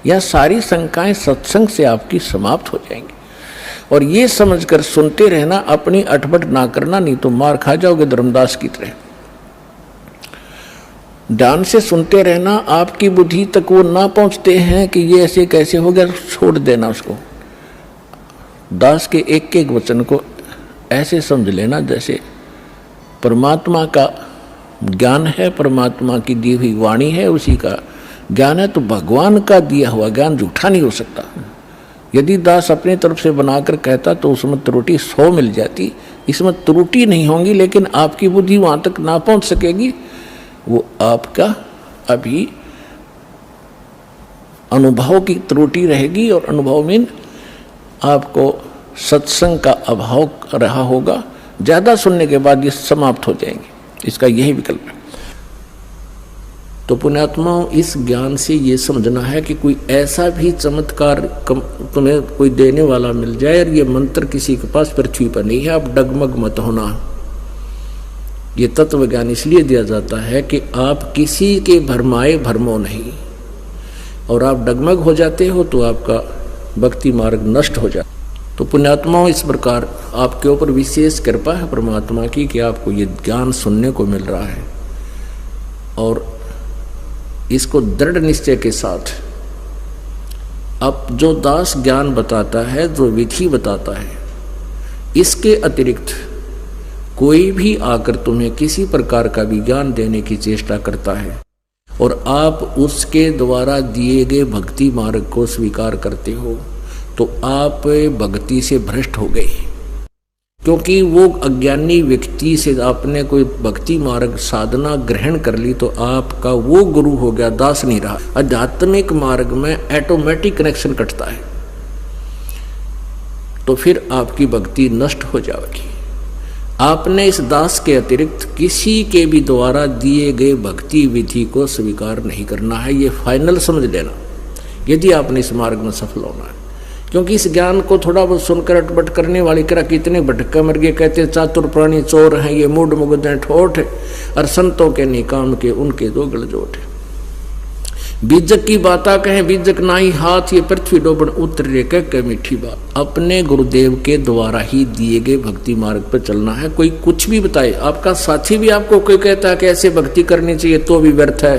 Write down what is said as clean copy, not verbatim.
यह सारी शंकाएं सत्संग से आपकी समाप्त हो जाएंगी। और ये समझकर सुनते रहना, अपनी अटपट ना करना, नहीं तो मार खा जाओगे धर्मदास की तरह। ध्यान से सुनते रहना, आपकी बुद्धि तक वो ना पहुंचते हैं कि ये ऐसे कैसे हो गया, छोड़ देना उसको। दास के एक एक वचन को ऐसे समझ लेना जैसे परमात्मा का ज्ञान है, परमात्मा की दी हुई वाणी है, उसी का ज्ञान है। तो भगवान का दिया हुआ ज्ञान झूठा नहीं हो सकता। यदि दास अपनी तरफ से बनाकर कहता तो उसमें त्रुटि 100 मिल जाती, इसमें त्रुटि नहीं होंगी, लेकिन आपकी बुद्धि वहाँ तक ना पहुँच सकेगी। वो आपका अभी अनुभव की त्रुटि रहेगी, और अनुभव में आपको सत्संग का अभाव रहा होगा। ज़्यादा सुनने के बाद ये समाप्त हो जाएंगे, इसका यही विकल्प है। तो पुण्यात्माओं, इस ज्ञान से ये समझना है कि कोई ऐसा भी चमत्कार तुम्हें कोई देने वाला मिल जाए और ये मंत्र किसी के पास पृथ्वी पर नहीं है, आप डगमग मत होना। ये तत्व ज्ञान इसलिए दिया जाता है कि आप किसी के भरमाए भरमो नहीं, और आप डगमग हो जाते हो तो आपका भक्ति मार्ग नष्ट हो जाता। तो पुण्यात्माओं, इस प्रकार आपके ऊपर विशेष कृपा है परमात्मा की कि आपको ये ज्ञान सुनने को मिल रहा है, और इसको दृढ़ निश्चय के साथ अब जो दास ज्ञान बताता है, जो विधि बताता है, इसके अतिरिक्त कोई भी आकर तुम्हें किसी प्रकार का भी ज्ञान देने की चेष्टा करता है और आप उसके द्वारा दिए गए भक्ति मार्ग को स्वीकार करते हो, तो आप भक्ति से भ्रष्ट हो गए। क्योंकि वो अज्ञानी व्यक्ति से आपने कोई भक्ति मार्ग साधना ग्रहण कर ली तो आपका वो गुरु हो गया, दास नहीं रहा। आध्यात्मिक मार्ग में ऑटोमेटिक कनेक्शन कटता है, तो फिर आपकी भक्ति नष्ट हो जाएगी। आपने इस दास के अतिरिक्त किसी के भी द्वारा दिए गए भक्ति विधि को स्वीकार नहीं करना है, ये फाइनल समझ लेना, यदि आपने इस मार्ग में सफल होना है। क्योंकि इस ज्ञान को थोड़ा बहुत सुनकर अटपट करने वाले करा कितने भटका मर गए, कहते चातुर प्राणी चोर हैं, ये मूड मुगदे ठोठ, और संतों के निकाम के उनके दो गलजोट। बीजक की बाता कहें बीजक नाई हाथ, ये पृथ्वी डोबन उतरे कह मीठी बात। अपने गुरुदेव के द्वारा ही दिए गए भक्ति मार्ग पर चलना है। कोई कुछ भी बताए, आपका साथी भी आपको कोई कहता है कि ऐसे भक्ति करनी चाहिए तो भी व्यर्थ है,